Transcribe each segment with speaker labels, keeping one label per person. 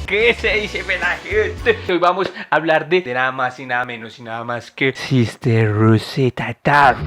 Speaker 1: ¿Qué se dice la gente? Hoy vamos a hablar de nada más y nada menos y nada más que Sister Rosetta Tarp.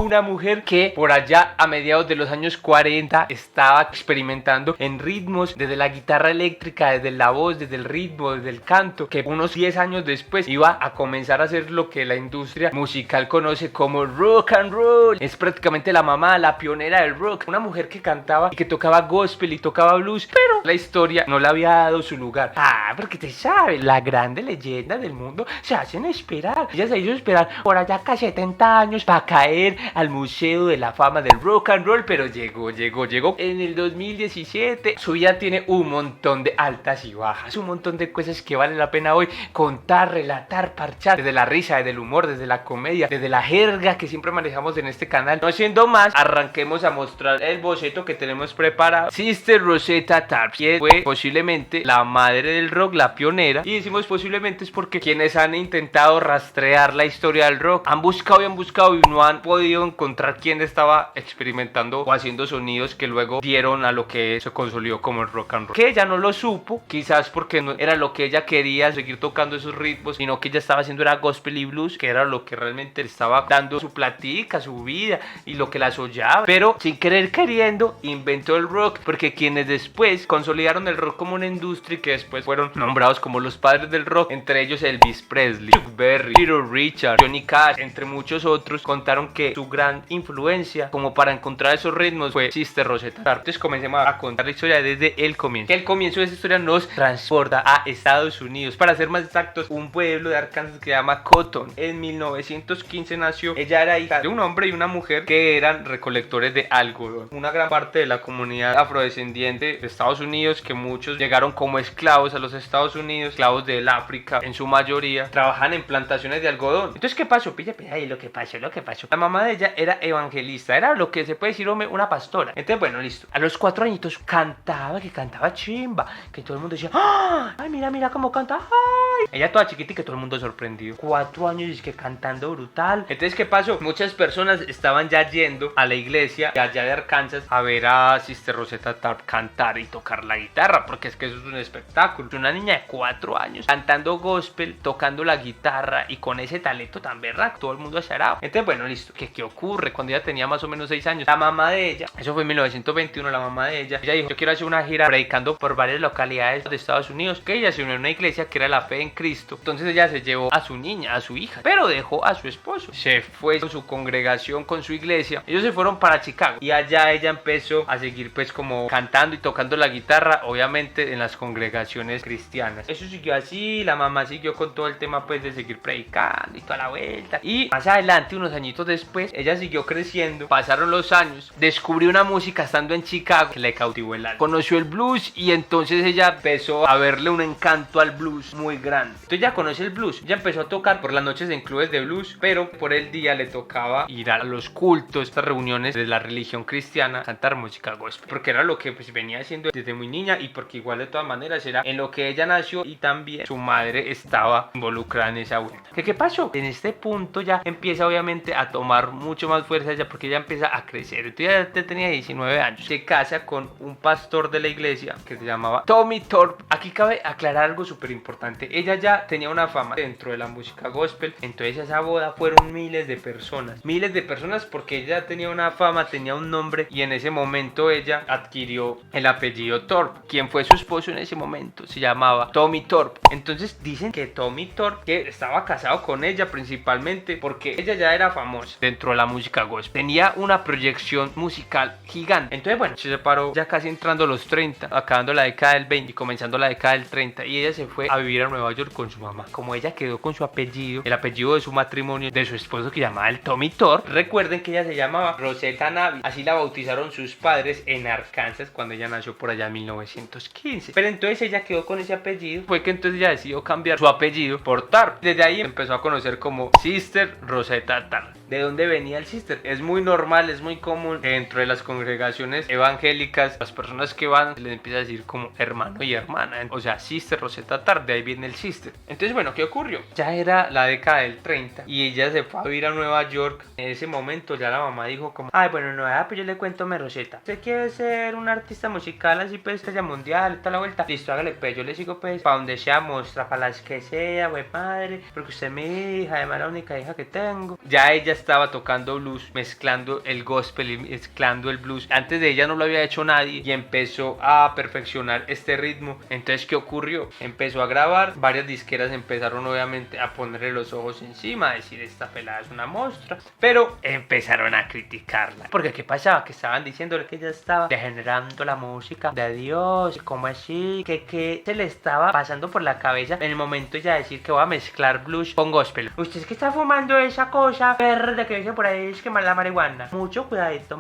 Speaker 1: Una mujer que por allá a mediados de los años 40 estaba experimentando en ritmos desde la guitarra eléctrica, desde la voz, desde el ritmo, desde el canto, que unos 10 años después iba a comenzar a hacer lo que la industria musical conoce como rock and roll. Es prácticamente la mamá, la pionera del rock, una mujer que cantaba y que tocaba gospel y tocaba blues, pero la historia no le había dado su lugar. Porque te sabes, la grande leyenda del mundo se hacen esperar. Ella se hizo esperar por allá casi 70 años para caer al Museo de la Fama del Rock and Roll, pero llegó en el 2017. Su vida tiene un montón de altas y bajas, un montón de cosas que vale la pena hoy contar, relatar, parchar, desde la risa, desde el humor, desde la comedia, desde la jerga que siempre manejamos en este canal. No siendo más, arranquemos a mostrar el boceto que tenemos preparado. Sister Rosetta Tarp, quien fue posiblemente la madre del rock, la pionera, y decimos posiblemente es porque quienes han intentado rastrear la historia del rock han buscado y no han podido encontrar quién estaba experimentando o haciendo sonidos que luego dieron a lo que se consolidó como el rock and roll. Que ella no lo supo, quizás porque no era lo que ella quería, seguir tocando esos ritmos, sino que ella estaba haciendo era gospel y blues, que era lo que realmente le estaba dando su platica, su vida y lo que la soñaba. Pero sin querer queriendo inventó el rock, porque quienes después consolidaron el rock como una industria que después fueron nombrados como los padres del rock, entre ellos Elvis Presley, Chuck Berry, Little Richard, Johnny Cash, entre muchos otros, contaron que su gran influencia como para encontrar esos ritmos fue Sister Rosetta Tarp. Entonces comencemos a contar la historia desde el comienzo. Que el comienzo de esta historia nos transporta a Estados Unidos, para ser más exactos, un pueblo de Arkansas que se llama Cotton. En 1915 nació. Ella era hija de un hombre y una mujer que eran recolectores de algodón. Una gran parte de la comunidad afrodescendiente de Estados Unidos, que muchos llegaron como esclavos a los Estados Unidos, esclavos del África en su mayoría, trabajan en plantaciones de algodón. Entonces, ¿qué pasó? Pilla, ahí lo que pasó. La mamá de ella era evangelista, era lo que se puede decir, hombre, una pastora. Entonces, bueno, listo. A los 4 añitos cantaba chimba, que todo el mundo decía, ¡ay, mira cómo canta! ¡Ay! Ella toda chiquita y que todo el mundo sorprendido. 4 años y es que cantando brutal. Entonces, ¿qué pasó? Muchas personas estaban ya yendo a la iglesia de allá de Arkansas a ver a Sister Rosetta Tarp cantar y tocar la guitarra, porque es que eso es un espectáculo. Una niña de 4 años cantando gospel, tocando la guitarra y con ese talento tan berraco, todo el mundo azarado. Entonces, bueno, listo. ¿Qué ocurre? Cuando ella tenía más o menos 6 años, la mamá de ella, eso fue en 1921, la mamá de ella dijo, yo quiero hacer una gira predicando por varias localidades de Estados Unidos, que ella se unió a una iglesia que era la fe en Cristo. Entonces ella se llevó a su niña, a su hija, pero dejó a su esposo, se fue con su congregación, con su iglesia. Ellos se fueron para Chicago y allá ella empezó a seguir pues como cantando y tocando la guitarra, obviamente en las congregaciones cristianas. Eso siguió así, la mamá siguió con todo el tema pues de seguir predicando y toda la vuelta, y más adelante, unos añitos después, ella siguió creciendo, pasaron los años, descubrió una música estando en Chicago que le cautivó el alma, conoció el blues y entonces ella empezó a verle un encanto al blues muy grande. Entonces ya conoce el blues, ya empezó a tocar por las noches en clubes de blues, pero por el día le tocaba ir a los cultos, estas reuniones de la religión cristiana, cantar música gospel, porque era lo que pues venía haciendo desde muy niña y porque igual de todas maneras era en lo que ella nació y también su madre estaba involucrada en esa vuelta. ¿Qué pasó? En este punto ya empieza obviamente a tomar mucho más fuerza ella, porque ella empieza a crecer. Entonces ya tenía 19 años, se casa con un pastor de la iglesia que se llamaba Tommy Thorpe. Aquí cabe aclarar algo súper importante, ella ya tenía una fama dentro de la música gospel. Entonces a esa boda fueron miles de personas porque ella tenía una fama, tenía un nombre, y en ese momento ella adquirió el apellido Thorpe. Quien fue su esposo en ese momento se llamaba Tommy Thorpe. Entonces dicen que Tommy Thorpe, que estaba casado con ella principalmente porque ella ya era famosa dentro de la música gospel, tenía una proyección musical gigante. Entonces bueno, se separó ya casi entrando a los 30, acabando la década del 20 y comenzando la década del 30, y ella se fue a vivir a Nueva York con su mamá. Como ella quedó con su apellido, el apellido de su matrimonio, de su esposo, que llamaba el Tommy Thorpe, recuerden que ella se llamaba Rosetta Navy, así la bautizaron sus padres en Arkansas cuando ella nació por allá en 1915. Pero entonces ella quedó con ese apellido, fue que entonces ella decidió cambiar su apellido por Tarp. Desde ahí empezó a conocer como Sister Rosetta Tarp. de dónde venía el sister. Es muy normal, es muy común que dentro de las congregaciones evangélicas las personas que van les empieza a decir como hermano y hermana, o sea, sister Rosetta Tarr, de ahí viene el sister. Entonces, bueno, ¿qué ocurrió? Ya era la década del 30 y ella se fue a vivir a Nueva York. En ese momento ya la mamá dijo como, ay, bueno, no, pues yo le cuento a Rosetta, usted quiere ser un artista musical así pues estrella mundial, toda la vuelta, listo, hágale pues, yo le sigo pues para donde sea, muestra, para las que sea, güey madre, porque usted es mi hija, además la única hija que tengo. Ya ella estaba tocando blues, mezclando el gospel y mezclando el blues. Antes de ella no lo había hecho nadie y empezó a perfeccionar este ritmo. Entonces, ¿qué ocurrió? Empezó a grabar, varias disqueras empezaron obviamente a ponerle los ojos encima, a decir esta pelada es una monstrua, pero empezaron a criticarla. Porque ¿qué pasaba? Que estaban diciéndole que ella estaba degenerando la música de Dios, ¿cómo así? Que se le estaba pasando por la cabeza en el momento ya decir que voy a mezclar blues con gospel. Usted es que está fumando esa cosa verde que dice por ahí, es que la marihuana. Mucho cuidadito,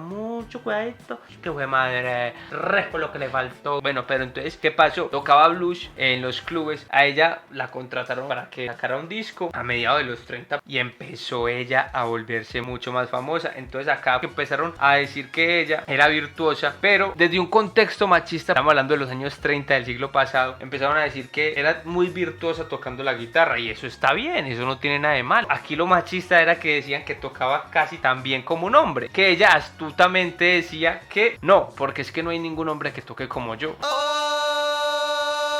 Speaker 1: que fue madre, por lo que le faltó. Bueno, pero entonces, ¿qué pasó? Tocaba blues en los clubes, a ella la contrataron para que sacara un disco a mediados de los 30 y empezó ella a volverse mucho más famosa. Entonces acá empezaron a decir que ella era virtuosa, pero desde un contexto machista, estamos hablando de los años 30 del siglo pasado, empezaron a decir que era muy virtuosa tocando la guitarra y eso está bien, eso no tiene nada de mal. Aquí lo machista era que decían que tocaba casi tan bien como un hombre, que ella astutamente decía que no, porque es que no hay ningún hombre que toque como yo.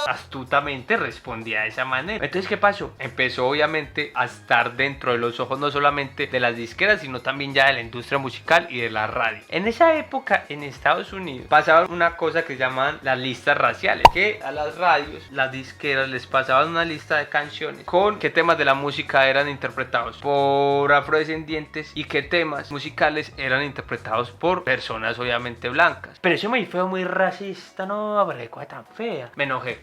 Speaker 1: Astutamente respondía de esa manera. Entonces, ¿qué pasó? Empezó obviamente a estar dentro de los ojos no solamente de las disqueras, sino también ya de la industria musical y de la radio. En esa época, en Estados Unidos, pasaba una cosa que llamaban las listas raciales, que a las radios, las disqueras les pasaban una lista de canciones con qué temas de la música eran interpretados por afrodescendientes y qué temas musicales eran interpretados por personas obviamente blancas. Pero eso me fue muy racista, no, pero qué cosa tan fea. Me enojé.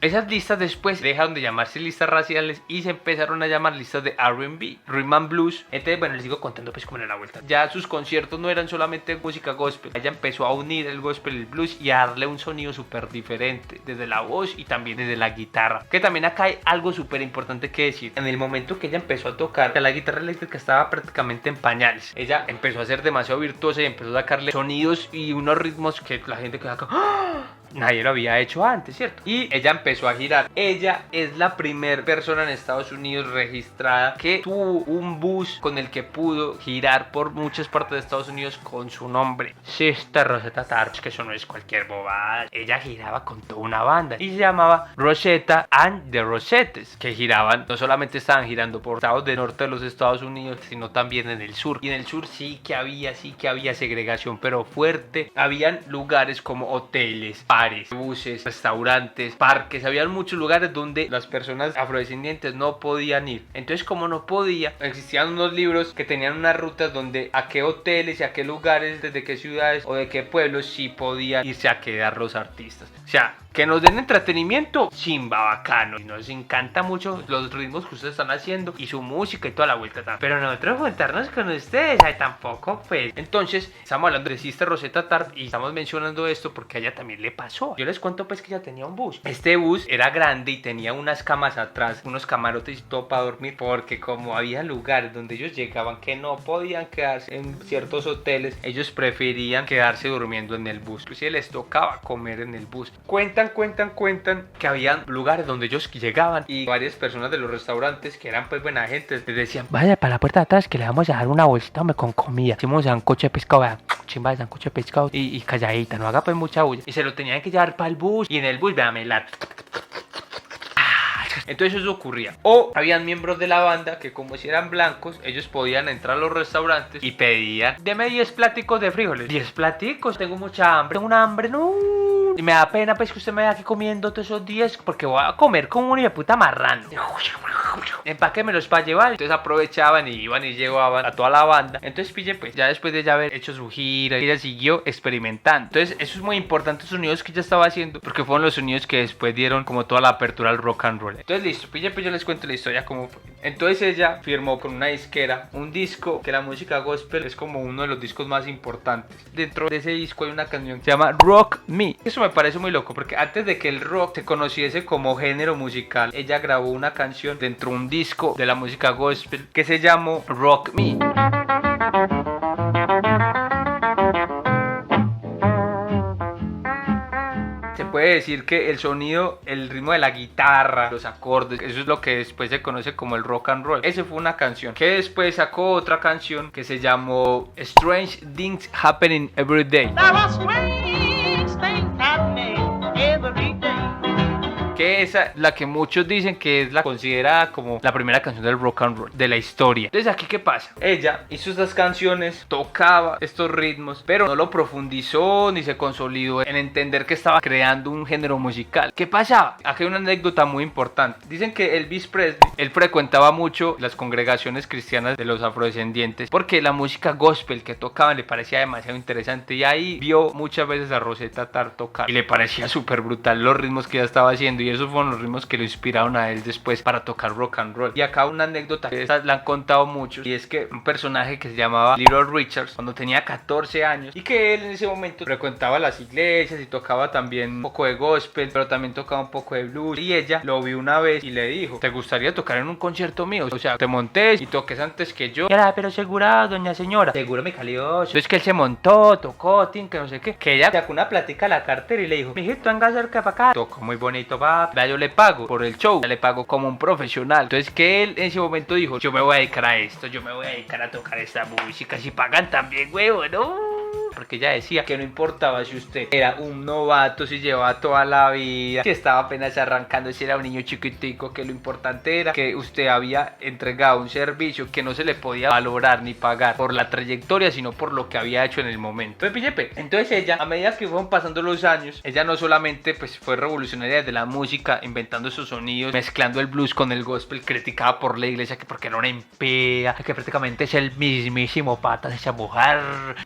Speaker 1: Esas listas después dejaron de llamarse listas raciales y se empezaron a llamar listas de R&B, Rhythm and Blues. Entonces, bueno, les sigo contando pues como en la vuelta. Ya sus conciertos no eran solamente música gospel. Ella empezó a unir el gospel y el blues y a darle un sonido súper diferente desde la voz y también desde la guitarra. Que también acá hay algo súper importante que decir. En el momento que ella empezó a tocar, la guitarra eléctrica estaba prácticamente en pañales. Ella empezó a ser demasiado virtuosa y empezó a sacarle sonidos y unos ritmos que la gente quedaba como ¡ah! Nadie lo había hecho antes, ¿cierto? Y ella empezó a girar. Ella es la primera persona en Estados Unidos registrada que tuvo un bus con el que pudo girar por muchas partes de Estados Unidos con su nombre, Sister Rosetta Tarr, que eso no es cualquier bobada. Ella giraba con toda una banda y se llamaba Rosetta and the Rosettes, que giraban, no solamente estaban girando por estados del norte de los Estados Unidos, sino también en el sur. Y en el sur sí que había segregación, pero fuerte. Habían lugares como hoteles, buses, restaurantes, parques, había muchos lugares donde las personas afrodescendientes no podían ir. Entonces, como no podía, existían unos libros que tenían unas rutas donde a qué hoteles y a qué lugares, desde qué ciudades o de qué pueblos sí podían irse a quedar los artistas. O sea, que nos den entretenimiento, chimba, bacano. Y nos encanta mucho los ritmos que ustedes están haciendo y su música y toda la vuelta también. Pero nosotros juntarnos con ustedes, ay, tampoco, pues. Entonces, estamos hablando de Sister Rosetta Tarr y estamos mencionando esto porque a ella también le pasó. Yo les cuento pues que ella tenía un bus. Este bus era grande y tenía unas camas atrás, unos camarotes y todo para dormir, porque como había lugares donde ellos llegaban que no podían quedarse en ciertos hoteles, ellos preferían quedarse durmiendo en el bus. Inclusive les tocaba comer en el bus. Cuentan que habían lugares donde ellos llegaban y varias personas de los restaurantes que eran pues buena gente les decían, vaya para la puerta de atrás que le vamos a dejar una bolsita con comida. Hicimos sancocho de pescado, vean, chimba de sancocho de pescado y calladita, no haga pues mucha bulla. Y se lo tenían que llevar para el bus y en el bus, vean, la... Entonces eso ocurría. O habían miembros de la banda que como si eran blancos, ellos podían entrar a los restaurantes y pedían, deme 10 pláticos de frijoles. 10 pláticos, tengo mucha hambre, tengo una hambre, no. Y me da pena pues que usted me vaya aquí comiendo todos esos días porque voy a comer como un hijo de puta marrano. Empáquemelos para llevar. Entonces aprovechaban y iban y llevaban a toda la banda. Entonces pille pues, ya después de ya haber hecho su gira, ella siguió experimentando. Entonces eso es muy importante, los sonidos que ella estaba haciendo, porque fueron los sonidos que después dieron como toda la apertura al rock and roll. Entonces listo, pille pues yo les cuento la historia como fue. Entonces ella firmó con una disquera un disco que la música gospel es como uno de los discos más importantes. Dentro de ese disco hay una canción que se llama Rock Me. Eso me parece muy loco porque antes de que el rock se conociese como género musical, ella grabó una canción dentro de un disco de la música gospel que se llamó Rock Me. Se puede decir que el sonido, el ritmo de la guitarra, los acordes, eso es lo que después se conoce como el rock and roll. Esa fue una canción que después sacó otra canción que se llamó Strange Things Happening Every Day. Que esa, la que muchos dicen que es la considerada como la primera canción del rock and roll de la historia. Entonces, ¿aquí qué pasa? Ella hizo estas canciones, tocaba estos ritmos, pero no lo profundizó ni se consolidó en entender que estaba creando un género musical. ¿Qué pasaba? Aquí hay una anécdota muy importante. Dicen que Elvis Presley, él frecuentaba mucho las congregaciones cristianas de los afrodescendientes porque la música gospel que tocaban le parecía demasiado interesante, y ahí vio muchas veces a Rosetta Tarr tocar y le parecía súper brutal los ritmos que ella estaba haciendo, y esos fueron los ritmos que lo inspiraron a él después para tocar rock and roll. Y acá una anécdota que la han contado muchos, y es que un personaje que se llamaba Little Richards, cuando tenía 14 años, y que él en ese momento frecuentaba las iglesias y tocaba también un poco de gospel, pero también tocaba un poco de blues, y ella lo vio una vez y le dijo: ¿te gustaría tocar en un concierto mío? O sea, te montes y toques antes que yo. Era, pero segura, doña señora. Seguro, mi calioso. Entonces que él se montó, tocó, que no sé qué, que ella sacó una plática a la cartera y le dijo: mijito, venga cerca para acá. Tocó muy bonito, va, yo le pago por el show, le pago como un profesional. Entonces que él en ese momento dijo: yo me voy a dedicar a esto, yo me voy a dedicar a tocar esta música, si pagan también, huevo, ¿no? Porque ella decía que no importaba si usted era un novato, si llevaba toda la vida, si estaba apenas arrancando, si era un niño chiquitico, que lo importante era que usted había entregado un servicio que no se le podía valorar ni pagar por la trayectoria, sino por lo que había hecho en el momento. Entonces ella, a medida que fueron pasando los años, ella no solamente pues fue revolucionaria de la música, inventando esos sonidos, mezclando el blues con el gospel, criticada por la iglesia que porque era una impía, que prácticamente es el mismísimo pata de esa mujer.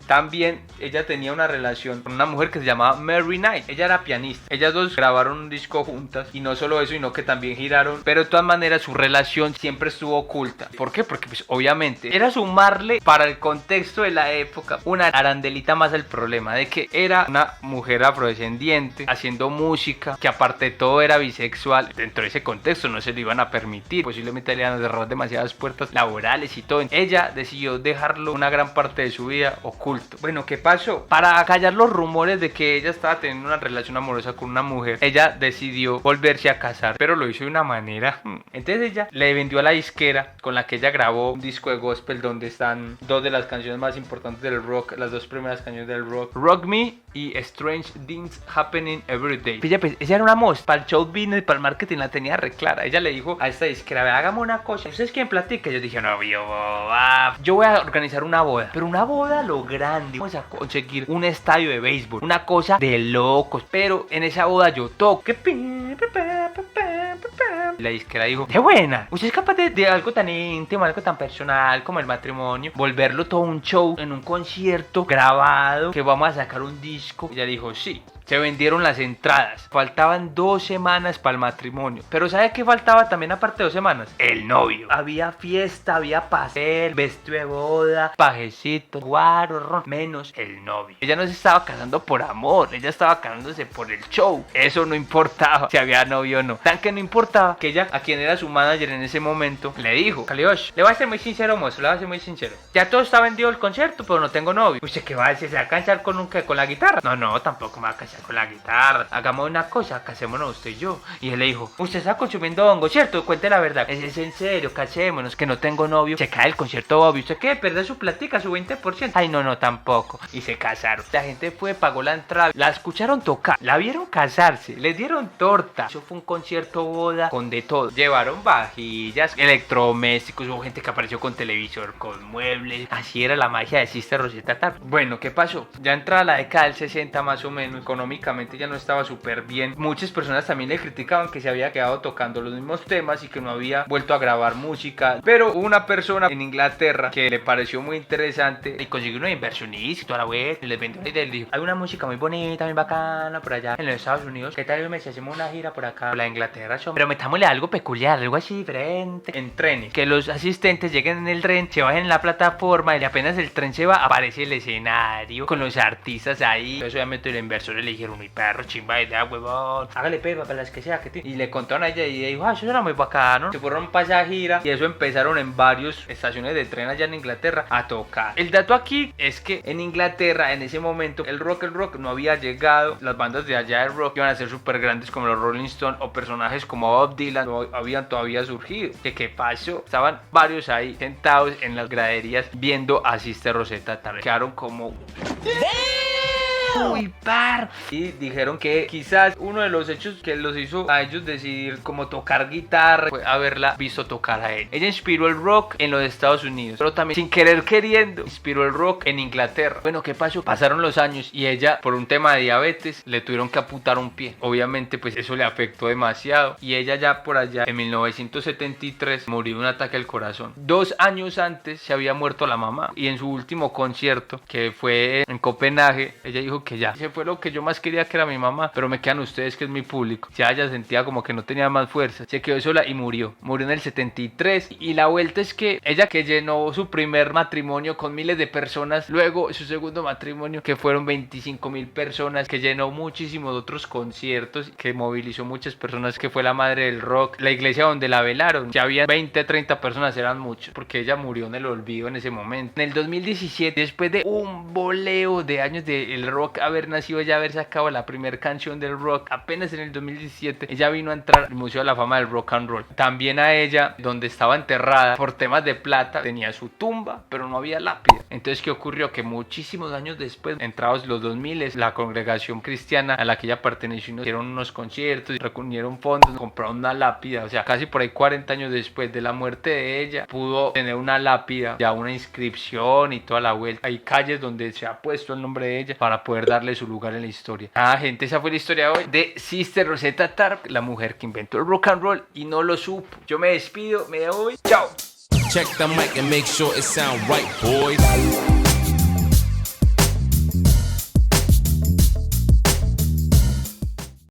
Speaker 1: También ella tenía una relación con una mujer que se llamaba Mary Knight. Ella era pianista. Ellas dos grabaron un disco juntas, y no solo eso, sino que también giraron. Pero de todas maneras su relación siempre estuvo oculta. ¿Por qué? Porque pues obviamente era sumarle para el contexto de la época una arandelita más al problema de que era una mujer afrodescendiente haciendo música, que aparte de todo era bisexual. Dentro de ese contexto no se lo iban a permitir, posiblemente le iban a cerrar demasiadas puertas laborales y todo. Ella decidió dejarlo una gran parte de su vida oculto. Bueno, ¿qué pasó? Para callar los rumores de que ella estaba teniendo una relación amorosa con una mujer, ella decidió volverse a casar, pero lo hizo de una manera. Entonces ella le vendió a la disquera con la que ella grabó un disco de gospel donde están dos de las canciones más importantes del rock, las dos primeras canciones del rock, Rock Me y Strange Things Happening Every Day. Ella, pues, ella era una moza, para el show business, para el marketing la tenía re clara. Ella le dijo a esta disquera: ve, hagamos una cosa, ¿ustedes quieren platicar? Yo dije: no, yo voy a organizar una boda, pero una boda lo grande, vamos a conseguir un estadio de béisbol, una cosa de locos, pero en esa boda yo toco. La disquera dijo: ¡qué buena! ¿Usted es capaz de algo tan íntimo, algo tan personal como el matrimonio, volverlo todo un show en un concierto grabado, que vamos a sacar un disco? Ella dijo: sí. Se vendieron las entradas. Faltaban 2 semanas para el matrimonio. Pero ¿sabe qué faltaba también aparte de 2 semanas? El novio. Había fiesta, había pastel, vestido de boda, pajecito, guaro, ron, menos el novio. Ella no se estaba casando por amor, ella estaba casándose por el show. Eso no importaba si había novio o no. Tan que no importaba que ella, a quien era su manager en ese momento, le dijo: Caliosh, le voy a ser muy sincero, mozo, le voy a ser muy sincero. Ya todo está vendido el concierto, pero no tengo novio. ¿Usted qué va a decir? ¿Se va a cansar con un qué? ¿Con la guitarra? No, tampoco me va a cansar con la guitarra. Hagamos una cosa, casémonos usted y yo. Y él le dijo: usted está consumiendo hongo, ¿cierto? Cuente la verdad. Es en serio, casémonos, que no tengo novio. Se cae el concierto, obvio. ¿Usted qué? ¿Perder su platica, su 20%? Ay, no, tampoco. Y se casaron. La gente fue, pagó la entrada, la escucharon tocar, la vieron casarse, les dieron torta. Eso fue un concierto boda con de todo. Llevaron vajillas, electrodomésticos, hubo gente que apareció con televisor, con muebles. Así era la magia de Sister Rosetta Tarr. Bueno, ¿qué pasó? Ya entrada la década del 60 más o menos, económicamente ya no estaba súper bien. Muchas personas también le criticaban que se había quedado tocando los mismos temas y que no había vuelto a grabar música. Pero hubo una persona en Inglaterra que le pareció muy interesante y consiguió una inversionista y toda la web, y les vendió la idea y le dijo: hay una música muy bonita, muy bacana por allá en los Estados Unidos. ¿Qué tal si hacemos una gira por acá, por la Inglaterra? Pero metámosle algo peculiar, algo así diferente. En trenes, que los asistentes lleguen en el tren, se bajen en la plataforma y apenas el tren se va, aparece el escenario con los artistas ahí. Entonces obviamente el inversor le dijeron, mi perro, chimba idea, huevón, hágale pepa para las que sea. Y le contaron a ella y ella dijo, eso era muy bacano. Se fueron para esa gira y eso empezaron en varias estaciones de tren allá en Inglaterra a tocar. El dato aquí es que en Inglaterra en ese momento el rock no había llegado. Las bandas de allá de rock iban a ser súper grandes como los Rolling Stones o personajes como Bob Dylan no habían todavía surgido. ¿Qué pasó? Estaban varios ahí sentados en las graderías viendo a Sister Rosetta Tarr. Quedaron como... Uy, par. Y dijeron que quizás uno de los hechos que los hizo a ellos decidir como tocar guitarra fue haberla visto tocar a él. Ella inspiró el rock en los Estados Unidos, pero también sin querer queriendo inspiró el rock en Inglaterra. Bueno, ¿qué pasó? Pasaron los años y ella, por un tema de diabetes, le tuvieron que amputar un pie. Obviamente pues eso le afectó demasiado y ella ya por allá en 1973 murió de un ataque al corazón. 2 años antes se había muerto la mamá y en su último concierto, que fue en Copenhague, ella dijo que ya, ese fue lo que yo más quería, que era mi mamá, pero me quedan ustedes, que es mi público. Ya ella sentía como que no tenía más fuerza, se quedó sola y murió en el 73. Y la vuelta es que ella, que llenó su primer matrimonio con miles de personas, luego su segundo matrimonio que fueron 25,000 personas, que llenó muchísimos otros conciertos, que movilizó muchas personas, que fue la madre del rock. La iglesia donde la velaron, ya había 20, 30 personas, eran muchos, porque ella murió en el olvido en ese momento. En el 2017, después de un boleo de años del rock haber nacido, ella haber sacado la primera canción del rock, apenas en el 2017 ella vino a entrar al Museo de la Fama del Rock and Roll. También a ella, donde estaba enterrada por temas de plata, tenía su tumba, pero no había lápida. Entonces, ¿qué ocurrió? Que muchísimos años después, entrados los 2000, la congregación cristiana a la que ella perteneció hicieron unos conciertos, reunieron fondos, compraron una lápida. O sea, casi por ahí 40 años después de la muerte de ella, pudo tener una lápida, ya una inscripción y toda la vuelta. Hay calles donde se ha puesto el nombre de ella para poder darle su lugar en la historia. Gente, esa fue la historia de hoy de Sister Rosetta Tarr, la mujer que inventó el rock and roll y no lo supo. Yo me despido, me voy. Chao.
Speaker 2: Check the mic and make sure it sound right, boys.